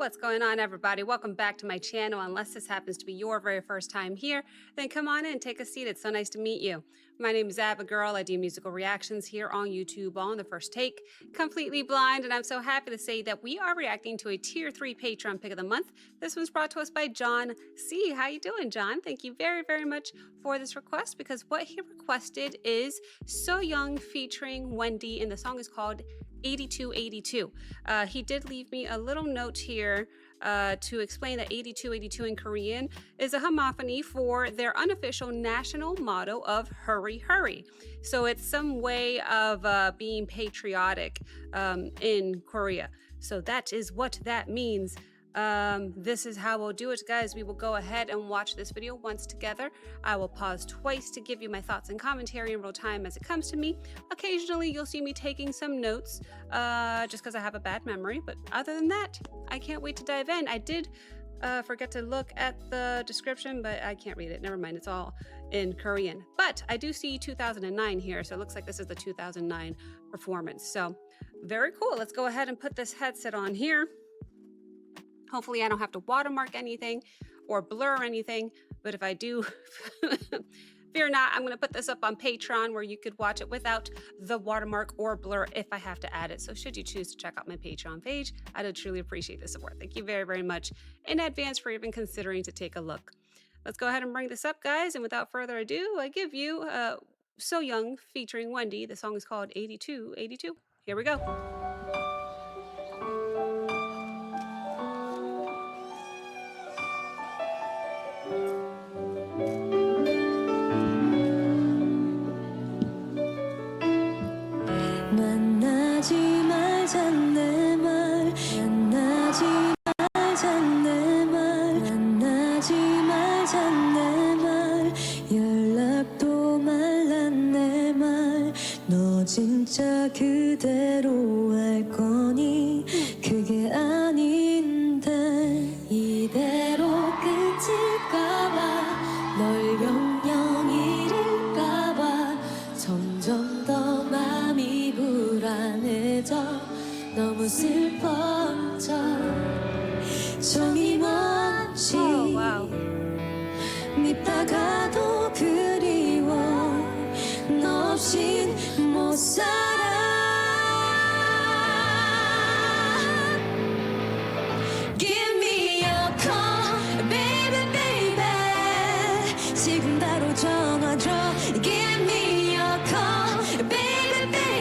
What's going on, everybody? Welcome back to my channel. Unless this happens to be your very first time here, then come on in, take a seat. It's so nice to meet you. My name is Abigail. I do musical reactions here on YouTube on the first take, completely blind, and I'm so happy to say that we are reacting to a Tier 3 Patreon pick of the month. This one's brought to us by John C. How you doing, John? Thank you very, very much for this request, because what he requested is Sohyang featuring Wendy, and the song is called 8282. He did leave me a little note here to explain that 8282 in Korean is a homophony for their unofficial national motto of hurry, hurry. So it's some way of being patriotic in Korea. So that is what that means. This is how we'll do it, guys. We will go ahead and watch this video once together. I will pause twice to give you my thoughts and commentary in real time as it comes to me. Occasionally you'll see me taking some notes just because I have a bad memory, but other than that, I can't wait to dive in. I did forget to look at the description, but I can't read it. Never mind, it's all in Korean. But I do see 2009 here, so it looks like this is the 2009 performance. So very cool. Let's go ahead and put this headset on here. Hopefully I don't have to watermark anything or blur anything, but if I do, fear not, I'm going to put this up on Patreon where you could watch it without the watermark or blur if I have to add it. So should you choose to check out my Patreon page, I'd truly appreciate the support. Thank you very, very much in advance for even considering to take a look. Let's go ahead and bring this up, guys. And without further ado, I give you Sohyang featuring Wendy. The song is called 8282. Here we go. 만나지 말자 내 말 만나지 말자 내 말 만나지 말자 내 말 연락도 말라 내 말 너 진짜 그대로 할 거니 그게 아닌데 이대로 끝일까봐 널 영영 잃을까봐 점점 더 맘이 불안해져 너무 슬퍼져 정이 뭔지 밉다가도 그리워 너 없인 못 살아 Give me a call baby baby 지금 바로 전화 줘 Give me a call baby baby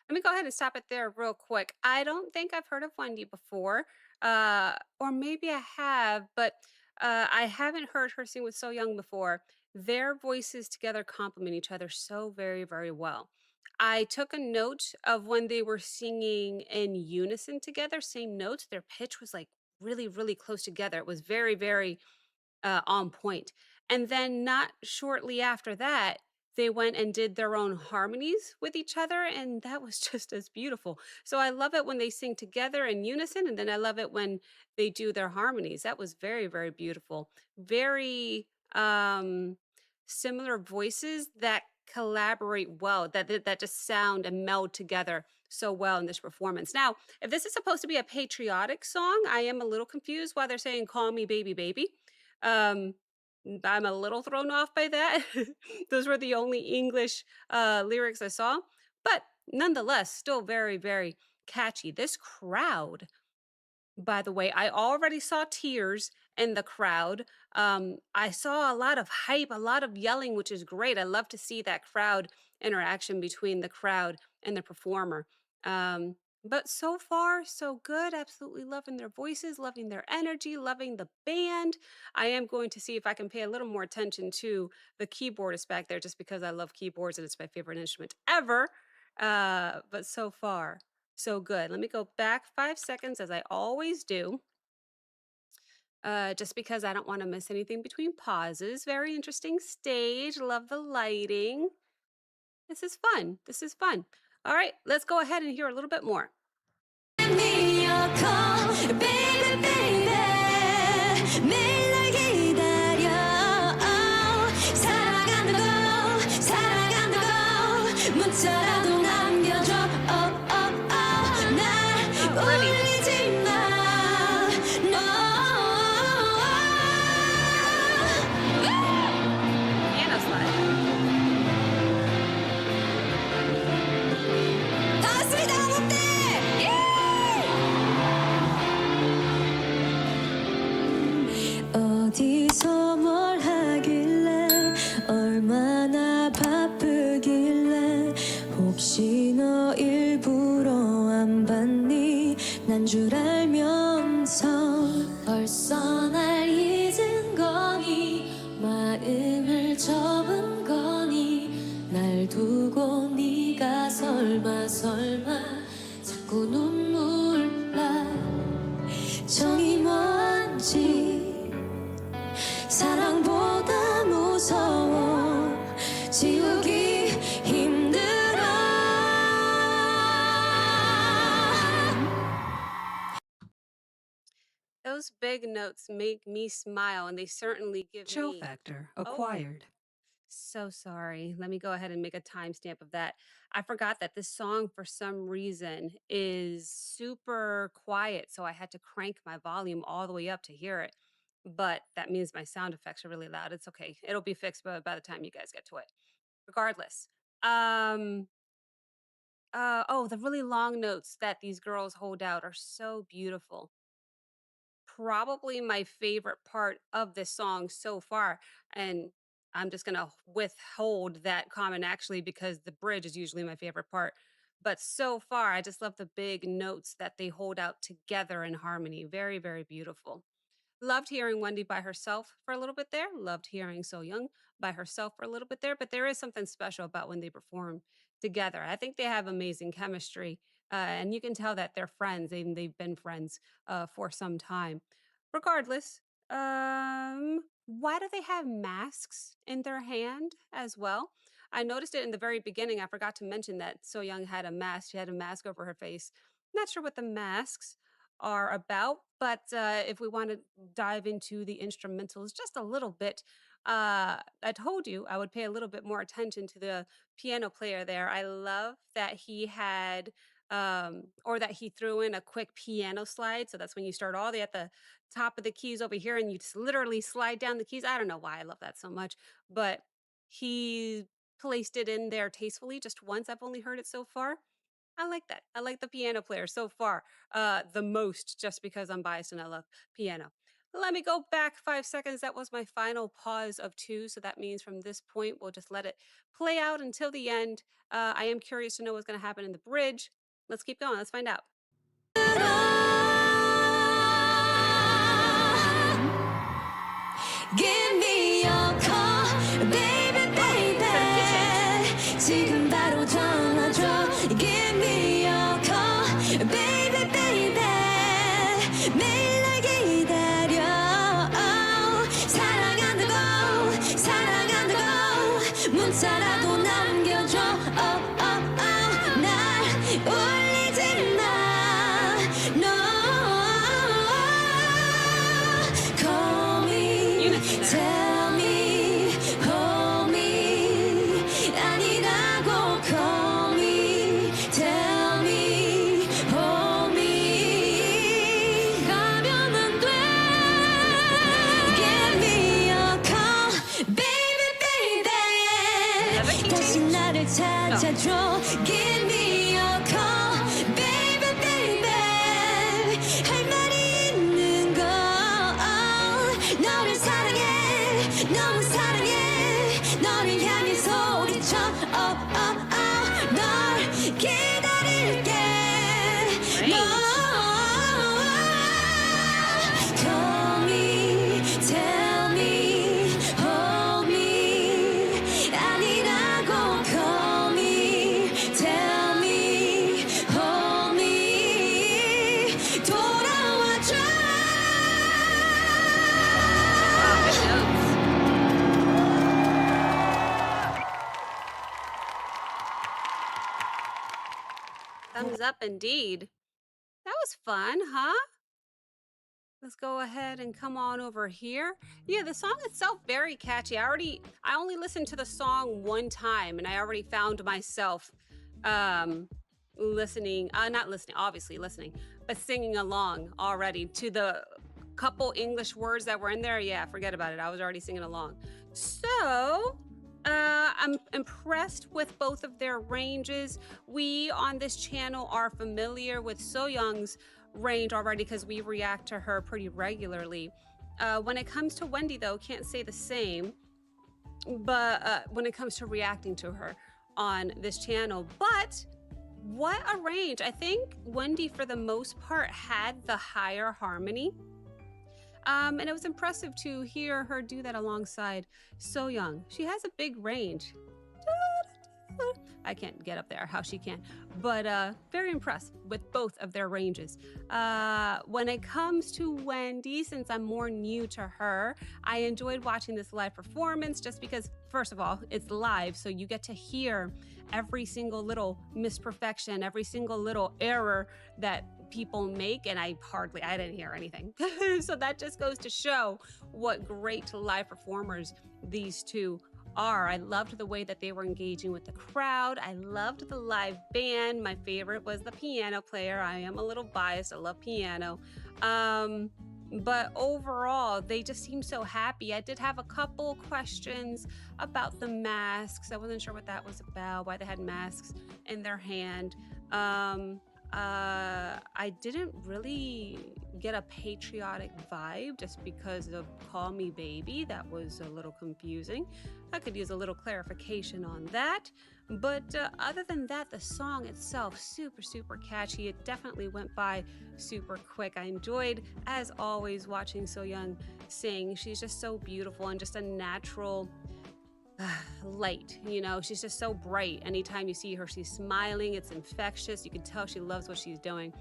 Let me go ahead and stop it there real quick. I don't think I've heard of Wendy before, or maybe I have, but I haven't heard her sing with Sohyang before. Their voices together complement each other so very, very well. I took a note of when they were singing in unison together, same notes. Their pitch was like really, really close together. It was very, very on point. And then not shortly after that, they went and did their own harmonies with each other, and that was just as beautiful. So I love it when they sing together in unison, and then I love it when they do their harmonies. That was very, very beautiful. Very similar voices that collaborate well, that just sound and meld together so well in this performance. Now, if this is supposed to be a patriotic song, I am a little confused why they're saying "Call Me Baby Baby." I'm a little thrown off by that. Those were the only English lyrics I saw, but nonetheless, still very, very catchy. This crowd, by the way, I already saw tears in the crowd. I saw a lot of hype, a lot of yelling, which is great. I love to see that crowd interaction between the crowd and the performer. But so far, so good. Absolutely loving their voices, loving their energy, loving the band. I am going to see if I can pay a little more attention to the keyboardist back there, just because I love keyboards and it's my favorite instrument ever. But so far, so good. Let me go back 5 seconds, as I always do, just because I don't want to miss anything between pauses. Very interesting stage. Love the lighting. This is fun. This is fun. All right, let's go ahead and hear a little bit more. Give me a call, baby, baby. 매일 날 기다려. 사랑한다고 문자라도 남겨줘. 날 얼마나 바쁘길래 혹시 너 일부러 안 봤니 난 줄 알면서 벌써 날 잊은 거니 마음을 접은 거니 날 두고 네가 설마 자꾸 눈물 나 정이 뭔지 사랑보다 무서워 지우기 힘들어 Those big notes make me smile, and they certainly give Chill me. factor Oh, acquired. so sorry. Let me go ahead and make a timestamp of that. I forgot that this song, for some reason, is super quiet. So I had to crank my volume all the way up to hear it. But that means my sound effects are really loud. It's okay. It'll be fixed by the time you guys get to it. Regardless. Oh, the really long notes that these girls hold out are so beautiful. Probably my favorite part of this song so far. And I'm just going to withhold that comment actually because the bridge is usually my favorite part. But so far, I just love the big notes that they hold out together in harmony. Very, very beautiful. Loved hearing Wendy by herself for a little bit there. Loved hearing Sohyang by herself for a little bit there. But there is something special about when they perform together. I think they have amazing chemistry. And you can tell that they're friends. They've been friends for some time. Regardless, why do they have masks in their hand as well? I noticed it in the very beginning. I forgot to mention that Soyoung had a mask. She had a mask over her face. Not sure what the masks are about, but if we want to dive into the instrumentals just a little bit, I told you I would pay a little bit more attention to the piano player there. I love that he had or that he threw in a quick piano slide. So that's when you start all the way at the top of the keys over here and you just literally slide down the keys. I don't know why I love that so much, but he placed it in there tastefully just once. I've only heard it so far. I like that. I like the piano player so far the most just because I'm biased and I love piano. Let me go back 5 seconds. That was my final pause of two. So that means from this point, we'll just let it play out until the end. I am curious to know what's going to happen in the bridge. Let's keep going. Let's find out. Give me your call, baby, baby. 지금 바로 전화줘. Give me your call, baby, baby. 매일 날 기다려. 사랑한다고 문자라도 남겨줘. 날 울리지 마. No. Call me, tell me, hold me. 아니라고 call me, tell me, hold me. 가면 안 돼. Give me a call, baby, baby. 다시 나를 찾아줘. Give me a call, baby, baby. 할 말이 있는 걸. 너를 사랑해, 너무 사랑해. 너를 향해 소리쳐. 널 기다릴게. Call me, tell me, hold me. 아니라고 call me, tell me, hold me. 돌아와줘. Thumbs up indeed. That was fun, huh? Let's go ahead and come on over here. Yeah, the song itself very catchy. I only listened to the song one time and I already found myself listening, not listening, obviously listening, but singing along already to the couple English words that were in there. Yeah, forget about it. I was already singing along. So, I'm impressed with both of their ranges. We on this channel are familiar with Soyoung's range already because we react to her pretty regularly. When it comes to Wendy, though, can't say the same. but when it comes to reacting to her on this channel. But what a range. I think Wendy, for the most part, had the higher harmony. And it was impressive to hear her do that alongside Sohyang. She has a big range. I can't get up there how she can, but very impressed with both of their ranges. When it comes to Wendy, since I'm more new to her, I enjoyed watching this live performance just because, first of all, it's live, so you get to hear every single little misperfection, every single little error that people make, and I didn't hear anything. So that just goes to show what great live performers these two are. I loved the way that they were engaging with the crowd. I loved the live band. My favorite was the piano player. I am a little biased. I love piano. But overall, they just seemed so happy. I did have a couple questions about the masks. I wasn't sure what that was about, why they had masks in their hand. I didn't really get a patriotic vibe just because of Call Me Baby. That was a little confusing. I could use a little clarification on that. But other than that, the song itself, super, super catchy. It definitely went by super quick. I enjoyed, as always, watching Sohyang sing. She's just so beautiful and just a natural light, you know. She's just so bright. Anytime you see her, she's smiling. It's infectious. You can tell she loves what she's doing.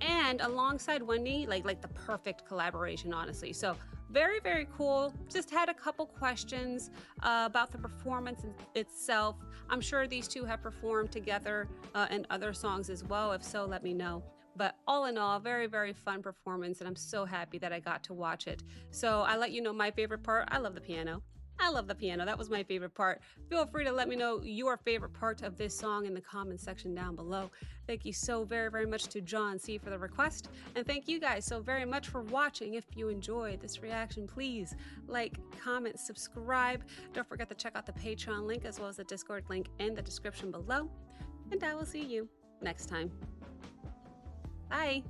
And alongside Wendy, like the perfect collaboration, honestly. So very, very cool. Just had a couple questions about the performance itself. I'm sure these two have performed together in other songs as well. If so, let me know. But all in all, very, very fun performance, and I'm so happy that I got to watch it. So I let you know my favorite part. I love the piano. I love the piano. That was my favorite part. Feel free to let me know your favorite part of this song in the comments section down below. Thank you so very, very much to John C for the request. And thank you guys so very much for watching. If you enjoyed this reaction, please like, comment, subscribe. Don't forget to check out the Patreon link as well as the Discord link in the description below. And I will see you next time. Bye.